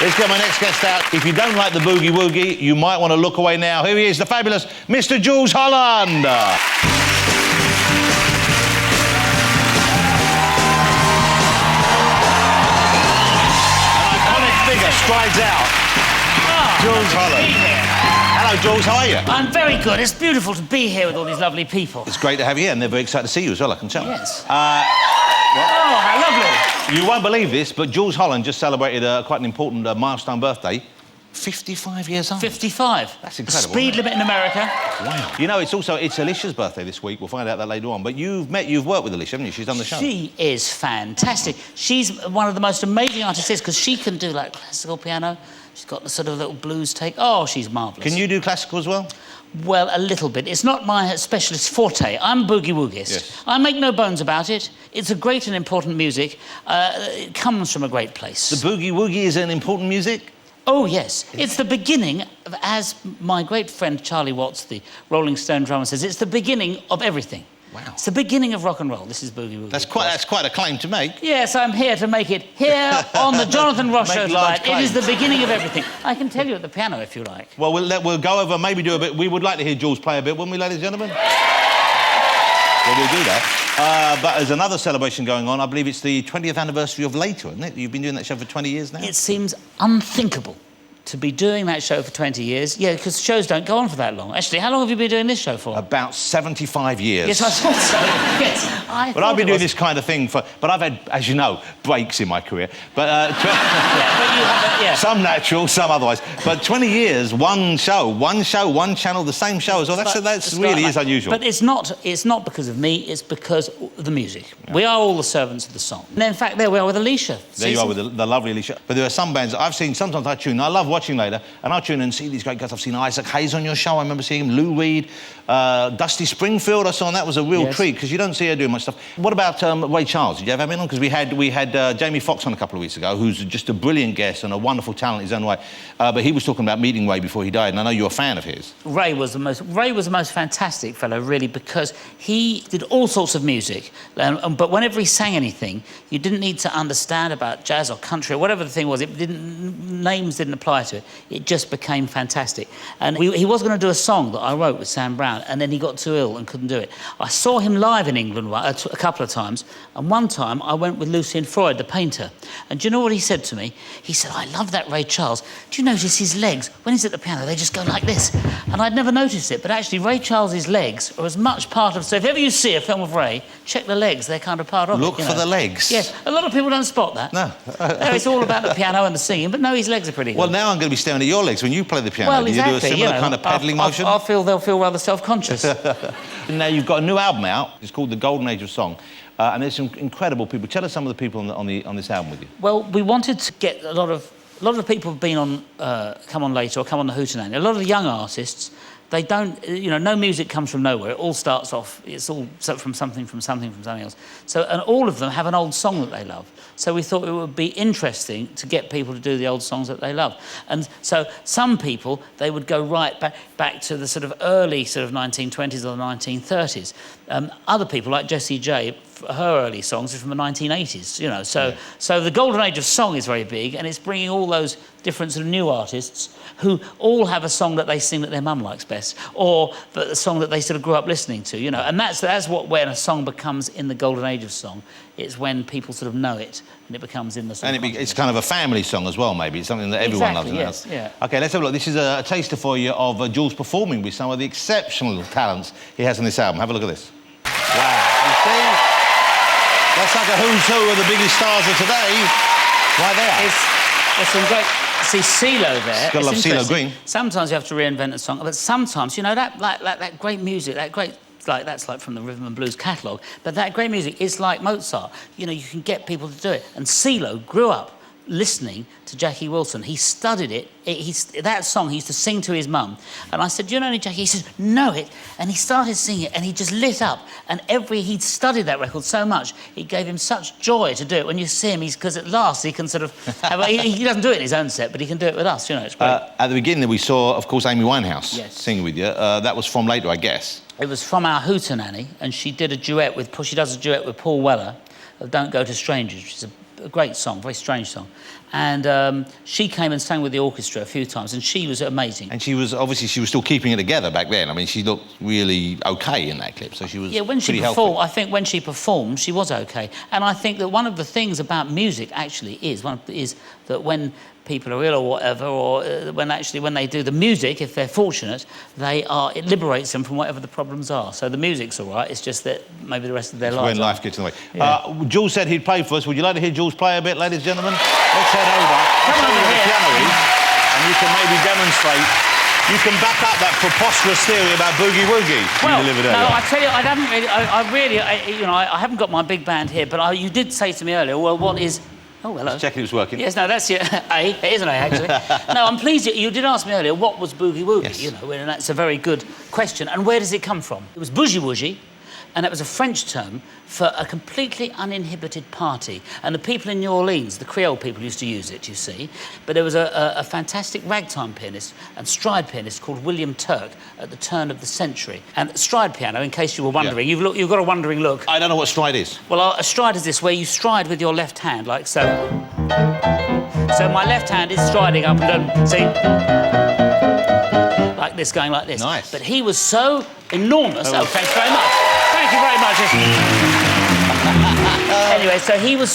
Let's get my next guest out. If you don't like the Boogie Woogie, you might want to look away now. Here he is, the fabulous Mr. Jools Holland. An iconic figure strides out. Jools Holland. Hello, Jools, how are you? I'm very good. It's beautiful to be here with all these lovely people. It's great to have you here, and they're very excited to see you as well, I can tell. Yes. Well, oh, how lovely. You won't believe this, but Jools Holland just celebrated quite an important milestone birthday. 55 years old. 55. That's incredible. Speed limit in America. Wow. You know, it's Alicia's birthday this week. We'll find out that later on. But you've worked with Alicia, haven't you? She's done the show. She is fantastic. She's one of the most amazing artists because she can do, like, classical piano. She's got the sort of little blues take. Oh, she's marvellous. Can you do classical as well? Well, a little bit. It's not my specialist forte. I'm boogie woogist. Yes. I make no bones about it. It's a great and important music. It comes from a great place. The boogie woogie is an important music? Oh, yes. It's the beginning of, as my great friend Charlie Watts, the Rolling Stone drummer, says, it's the beginning of everything. Wow. It's the beginning of rock and roll. This is Boogie Woogie. That's quite a claim to make. Yes, I'm here to make it here on the Jonathan Ross Show tonight. It is the beginning of everything. I can tell you at the piano if you like. Well, we'll go over, maybe do a bit. We would like to hear Jools play a bit, wouldn't we, ladies and gentlemen? Well, we'll do that. But there's another celebration going on. I believe it's the 20th anniversary of Later, isn't it? You've been doing that show for 20 years now? It seems unthinkable to be doing that show for 20 years. Yeah, because shows don't go on for that long. Actually, how long have you been doing this show for? About 75 years. Yes, I thought so. Yes, But I've been doing this kind of thing but I've had, as you know, breaks in my career. But, yeah, but you haven't, yeah. Some natural, some otherwise. But 20 years, one show, one channel, the same show as well. That's really is unusual. But it's not because of me, it's because of the music. Yeah. We are all the servants of the song. And in fact, there we are with Alicia. There you are with the lovely Alicia. But there are some bands that I've seen, sometimes I tune, I love watching Later, and I'll tune in and see these great guys. I've seen Isaac Hayes on your show, I remember seeing him, Lou Reed, Dusty Springfield I saw, and that was a real treat, because you don't see her doing much stuff. What about Ray Charles? Did you ever have him on? Because we had Jamie Foxx on a couple of weeks ago, who's just a brilliant guest and a wonderful talent in his own way. But he was talking about meeting Ray before he died, and I know you're a fan of his. Ray was the most fantastic fellow, really, because he did all sorts of music, but whenever he sang anything, you didn't need to understand about jazz or country or whatever the thing was. Names didn't apply to it. It just became fantastic. And he was going to do a song that I wrote with Sam Brown, and then he got too ill and couldn't do it. I saw him live in England a couple of times, and one time I went with Lucien Freud, the painter, and do you know what he said to me? He said, I love that Ray Charles. Do you notice his legs, when he's at the piano, they just go like this? And I'd never noticed it, but actually Ray Charles's legs are as much part of... So if ever you see a film of Ray, check the legs, they're kind of part of Look it. for the legs. Yes, a lot of people don't spot that. No. It's all about the piano and the singing, but no, his legs are pretty good. Well, now I'm going to be staring at your legs when you play the piano. Well, do exactly, you do a similar kind of pedalling motion? They'll feel rather self-conscious. Now, you've got a new album out. It's called The Golden Age of Song. And there's some incredible people. Tell us some of the people on this album with you. Well, we wanted to get a lot of people have been on, come on Later or come on the Hootenanny. A lot of the young artists, they don't, no music comes from nowhere. It all starts off, it's all from something else. So, and all of them have an old song that they love. So we thought it would be interesting to get people to do the old songs that they love. And so some people, they would go right back to the sort of early sort of 1920s or the 1930s. Other people, like Jessie J, her early songs are from the 1980s, So the golden age of song is very big, and it's bringing all those different sort of new artists who all have a song that they sing that their mum likes best, or the song that they sort of grew up listening to, And that's when a song becomes in the golden age of song. It's when people sort of know it, and it becomes in the song. And it's kind of a family song as well, maybe. It's something that everyone loves. Yes, yeah. OK, let's have a look. This is a taster for you of Jools performing with some of the exceptional talents he has on this album. Have a look at this. Wow. You see? That's like a who's who of the biggest stars of today. Right there. There's some great... See, CeeLo there. Gotta love CeeLo Green. Sometimes you have to reinvent a song, but sometimes, that great music, that's like from the Rhythm and Blues catalogue, but that great music is like Mozart. You can get people to do it. And CeeLo grew up listening to Jackie Wilson. He studied it. That song he used to sing to his mum. And I said, do you know any Jackie? He says, know it. And he started singing it, and he just lit up. And he'd studied that record so much, it gave him such joy to do it. When you see him, because at last he can sort of... he doesn't do it in his own set, but he can do it with us, It's great. At the beginning, we saw, of course, Amy Winehouse singing with you. That was from Later, I guess. It was from our Hootenanny, and she does a duet with Paul Weller of Don't Go to Strangers, which is a a great song, very strange song. And she came and sang with the orchestra a few times, and she was amazing. And she was still keeping it together back then. I mean, she looked really okay in that clip, so she was when she pretty performed, healthy. I think when she performed, she was okay. And I think that one of the things about music actually is that when people are ill or whatever, or when they do the music, if they're fortunate, it liberates them from whatever the problems are. So the music's all right. It's just that maybe the rest of their lives. When life gets in the way. Yeah. Jools said he'd play for us. Would you like to hear Jools play a bit, ladies and gentlemen? Let's head over. Come I'll show over you where the here. piano is, and you can maybe demonstrate. You can back up that preposterous theory about Boogie Woogie. Well, you delivered no, earlier. I tell you, I haven't got my big band here, but you did say to me earlier, well, what is... Oh, hello. Just checking it was working. Yes, no, that's it. It is an A, actually. No, I'm pleased you did ask me earlier, what was Boogie Woogie? Yes. You know, and that's a very good question. And where does it come from? It was Boogie Woogie, and it was a French term for a completely uninhibited party. And the people in New Orleans, the Creole people, used to use it, you see. But there was a fantastic ragtime pianist and stride pianist called William Turk at the turn of the century. And stride piano, in case you were wondering, you've got a wondering look. I don't know what stride is. Well, a stride is this, where you stride with your left hand, like so. So my left hand is striding up and down, see? Like this, going like this. Nice. But he was so enormous... Oh, thanks very much. Thank you very much. Anyway, so he was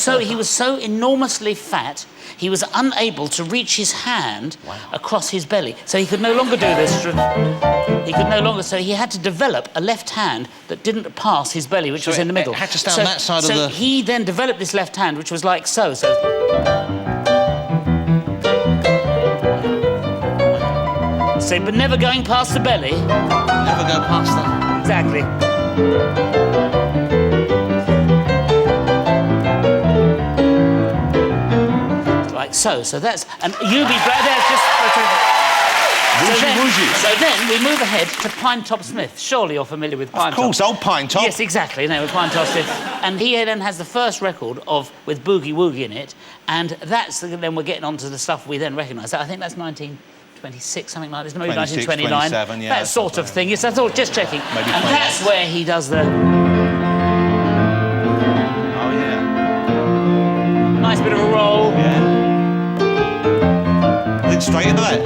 so enormously fat, he was unable to reach his hand across his belly. So he could no longer do this. He could no longer... So he had to develop a left hand that didn't pass his belly, which was in the middle. It had to stay on that side of the... So he then developed this left hand, which was like so. So... See, but never going past the belly. Never go past that. Exactly. Like so. So that's... And you be glad there's just... So then we move ahead to Pine Top Smith. Surely you're familiar with Pine Top. Of course, old Pine Top. Yes, exactly. No, with Pine Top Smith. And he then has the first record with Boogie Woogie in it, and then we're getting on to the stuff we then recognise. I think that's 1926, something like this, maybe 26, 1929. 27, yeah, that sort of thing. Yes, I thought, just checking. Maybe and 28. that's where he does the... Oh, yeah. Nice bit of a roll. Yeah. Then straight into that.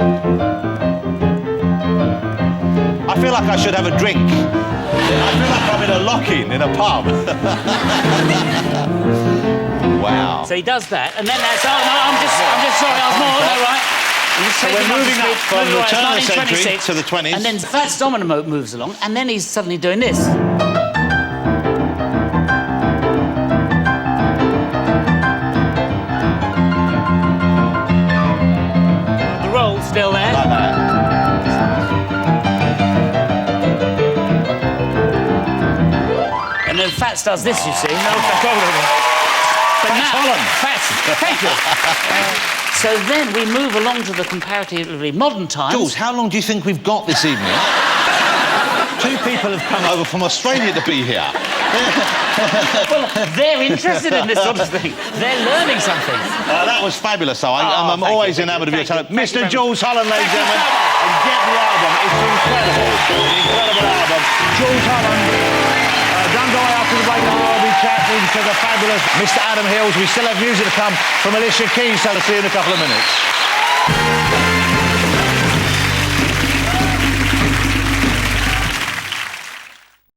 I feel like I should have a drink. I feel like I'm in a lock-in in a pub. Wow. So he does that, and then that's... Oh, no, I'm just sorry, I was more... No, right. So we're moving up from the turn of the century to the 20s. And then Fats Domino moves along, and then he's suddenly doing this. The roll's still there. Like that. And then Fats does this, you see. No, Fats Holland. Fats, thank you. So then we move along to the comparatively modern times. Jules, how long do you think we've got this evening? Two people have come over from Australia to be here. Well, they're interested in this sort of thing. They're learning something. That was fabulous, though. I'm always enamoured of your talent. Mr. Jools Holland, ladies and gentlemen. And get the album. It's incredible. Incredible album. Jools Holland. Don't go away after the break. We'll be chatting to the fabulous Mr. Adam Hills. We still have music to come from Alicia Keys, so I'll see you in a couple of minutes.